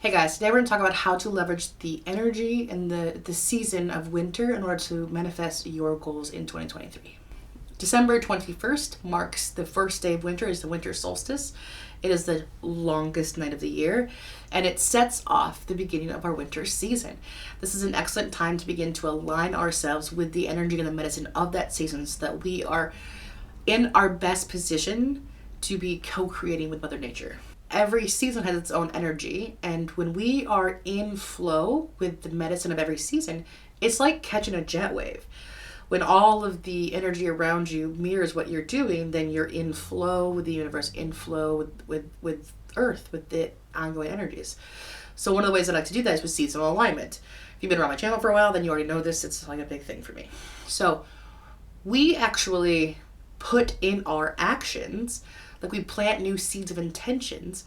Hey guys, today we're going to talk about how to leverage the energy and the season of winter in order to manifest your goals in 2023. December 21st marks the first day of winter, is the winter solstice. It is the longest night of the year, and it sets off the beginning of our winter season. This is an excellent time to begin to align ourselves with the energy and the medicine of that season so that we are in our best position to be co-creating with Mother Nature. Every season has its own energy, and when we are in flow with the medicine of every season, it's like catching a jet wave. When all of the energy around you mirrors what you're doing, then you're in flow with the universe, in flow with Earth, with the ongoing energies. So one of the ways I like to do that is with seasonal alignment. If you've been around my channel for a while, then you already know this. It's like a big thing for me. So we actually put in our actions, like we plant new seeds of intentions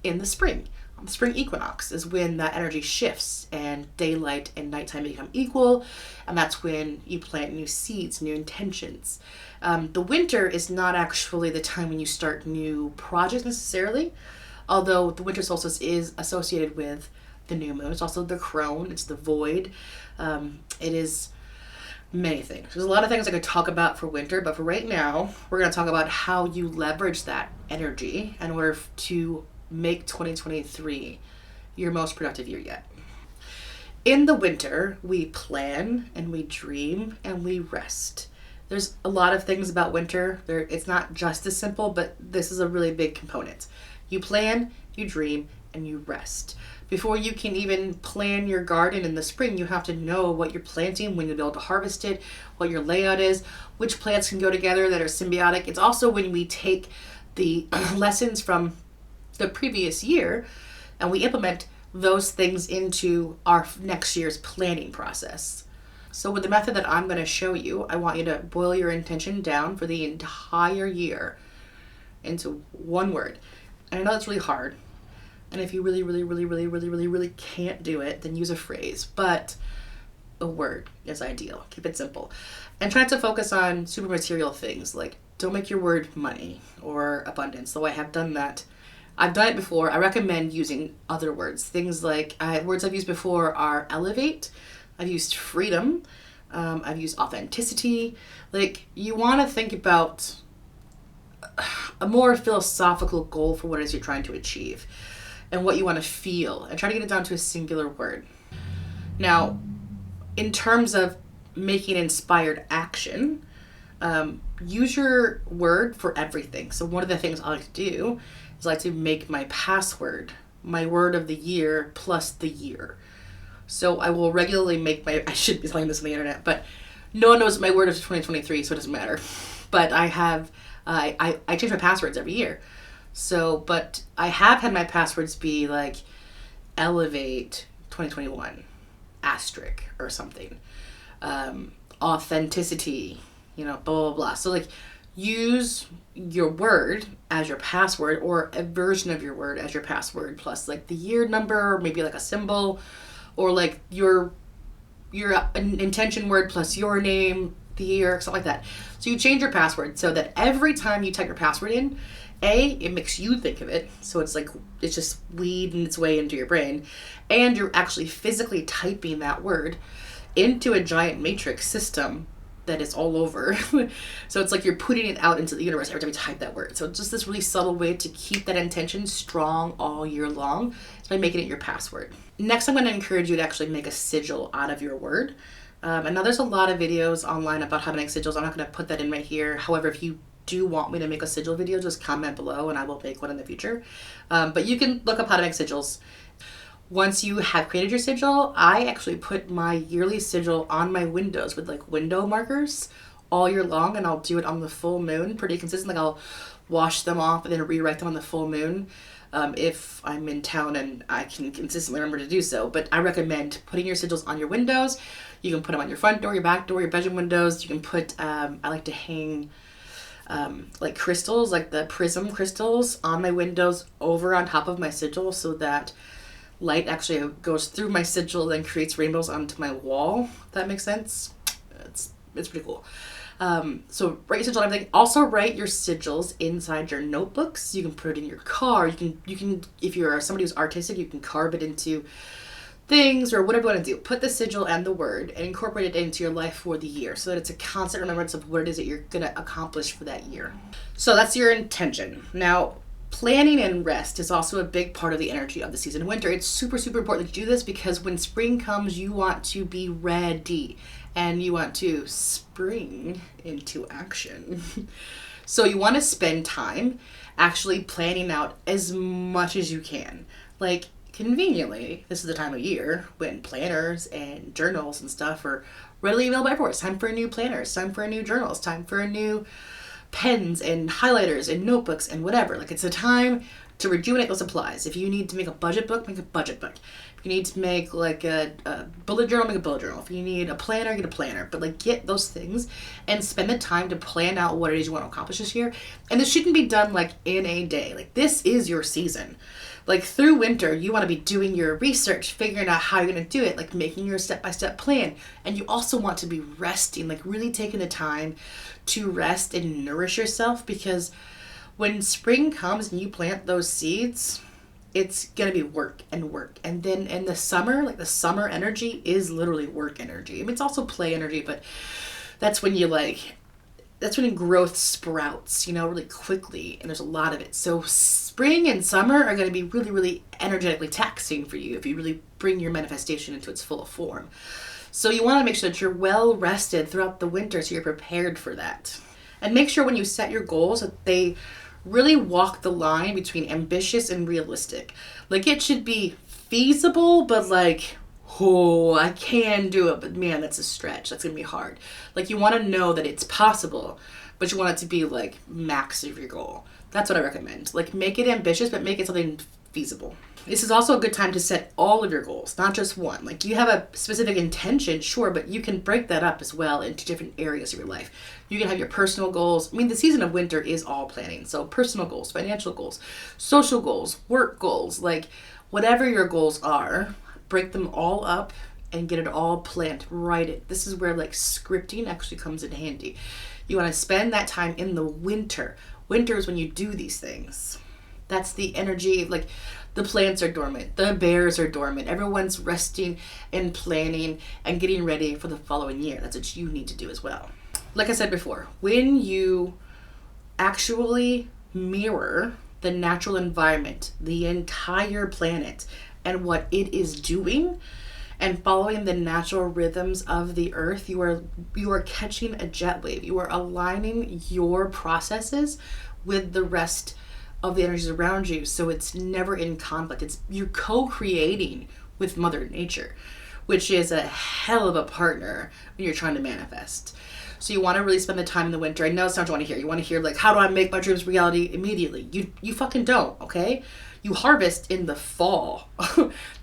in the spring. The spring equinox is when that energy shifts and daylight and nighttime become equal, and that's when you plant new seeds, new intentions. The winter is not actually the time when you start new projects necessarily, although the winter solstice is associated with the new moon. It's also the crone, it's the void. It is many things. There's a lot of things I could talk about for winter, but for right now, we're going to talk about how you leverage that energy in order to make 2023 your most productive year yet. In the winter, we plan and we dream and we rest. There's a lot of things about winter. It's not just as simple, but this is a really big component. You plan, you dream, and you rest. Before you can even plan your garden in the spring, you have to know what you're planting, when you'll be able to harvest it, what your layout is, which plants can go together that are symbiotic. It's also when we take the lessons from the previous year and we implement those things into our next year's planning process. So with the method that I'm going to show you, I want you to boil your intention down for the entire year into one word. And I know it's really hard. And if you really can't do it, then use a phrase. But a word is ideal. Keep it simple. And try to focus on super material things. Like, don't make your word money or abundance, though I have done that. I've done it before. I recommend using other words. Things like, words I've used before are elevate. I've used freedom. I've used authenticity. Like, you want to think about a more philosophical goal for what it is you're trying to achieve and what you want to feel, and try to get it down to a singular word. Now, in terms of making inspired action, use your word for everything. So one of the things I like to do is I like to make my password my word of the year plus the year. So I will regularly make I should be telling this on the internet, but no one knows my word of 2023, so it doesn't matter. But I have, I change my passwords every year. So, but I have had my passwords be like elevate 2021 asterisk or something, authenticity, blah, blah, blah. So like use your word as your password or a version of your word as your password plus like the year number, or maybe like a symbol, or like your intention word plus your name, the year, something like that. So you change your password so that every time you type your password in, it makes you think of it, so it's like it's just weeding its way into your brain, and you're actually physically typing that word into a giant matrix system that is all over. So it's like you're putting it out into the universe every time you type that word. So it's just this really subtle way to keep that intention strong all year long is by making it your password. Next, I'm going to encourage you to actually make a sigil out of your word. And now there's a lot of videos online about how to make sigils. I'm not going to put that in right here. However, if you do want me to make a sigil video, just comment below and I will make one in the future. But you can look up how to make sigils. Once you have created your sigil, I actually put my yearly sigil on my windows with like window markers all year long, and I'll do it on the full moon pretty consistently. Like I'll wash them off and then rewrite them on the full moon if I'm in town and I can consistently remember to do so. But I recommend putting your sigils on your windows. You can put them on your front door, your back door, your bedroom windows. You can put, I like to hang like crystals, like the prism crystals on my windows over on top of my sigil so that light actually goes through my sigil and creates rainbows onto my wall. If that makes sense. It's pretty cool. So write your sigil on everything. Also write your sigils inside your notebooks. You can put it in your car. You can if you're somebody who's artistic, you can carve it into things or whatever you want to do. Put the sigil and the word and incorporate it into your life for the year so that it's a constant remembrance of what it is that you're going to accomplish for that year. So that's your intention. Now, planning and rest is also a big part of the energy of the season of winter. It's super, super important to do this because when spring comes, you want to be ready and you want to spring into action. So you want to spend time actually planning out as much as you can. Like, conveniently, this is the time of year when planners and journals and stuff are readily available everywhere. It's time for new planners, time for new journals, time for new pens and highlighters and notebooks and whatever. Like, it's a time to rejuvenate those supplies. If you need to make a budget book, make a budget book. If you need to make like a bullet journal, make a bullet journal. If you need a planner, get a planner. But like, get those things and spend the time to plan out what it is you want to accomplish this year. And this shouldn't be done like in a day. Like, this is your season. Like, through winter, you want to be doing your research, figuring out how you're going to do it, like making your step-by-step plan. And you also want to be resting, like really taking the time to rest and nourish yourself, because when spring comes and you plant those seeds, it's going to be work and work. And then in the summer, like the summer energy is literally work energy. I mean, it's also play energy, but that's when that's when growth sprouts, really quickly, and there's a lot of it. So spring and summer are going to be really, really energetically taxing for you if you really bring your manifestation into its full form. So you want to make sure that you're well rested throughout the winter so you're prepared for that. And make sure when you set your goals that they really walk the line between ambitious and realistic. Like, it should be feasible, but like, oh, I can do it, but man, that's a stretch. That's going to be hard. Like, you want to know that it's possible, but you want it to be like max of your goal. That's what I recommend. Like, make it ambitious, but make it something feasible. This is also a good time to set all of your goals, not just one. Like, you have a specific intention, sure, but you can break that up as well into different areas of your life. You can have your personal goals. I mean, the season of winter is all planning. So personal goals, financial goals, social goals, work goals, like whatever your goals are, break them all up and get it all planned. Write it. This is where like scripting actually comes in handy. You want to spend that time in the winter. Winter is when you do these things. That's the energy of like the plants are dormant, the bears are dormant, everyone's resting and planning and getting ready for the following year. That's what you need to do as well. Like I said before, when you actually mirror the natural environment, the entire planet, and what it is doing, and following the natural rhythms of the earth, you are catching a jet wave. You are aligning your processes with the rest of the energies around you, so it's never in conflict. You're co-creating with Mother Nature, which is a hell of a partner when you're trying to manifest. So you want to really spend the time in the winter. I know it's not what you want to hear. You want to hear like, how do I make my dreams reality immediately? You fucking don't, okay? You harvest in the fall.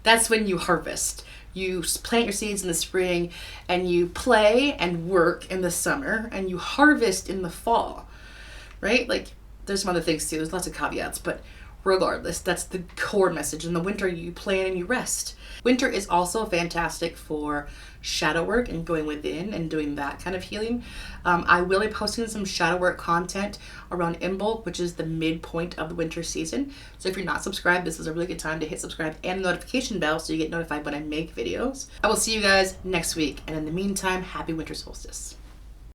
That's when you harvest. You plant your seeds in the spring, and you play and work in the summer, and you harvest in the fall, right? Like, there's some other things too. There's lots of caveats, but regardless, that's the core message. In the winter, you plan and you rest. Winter is also fantastic for shadow work and going within and doing that kind of healing. I will be posting some shadow work content around Imbolc, which is the midpoint of the winter season. So if you're not subscribed, this is a really good time to hit subscribe and the notification bell so you get notified when I make videos. I will see you guys next week. And in the meantime, happy winter solstice.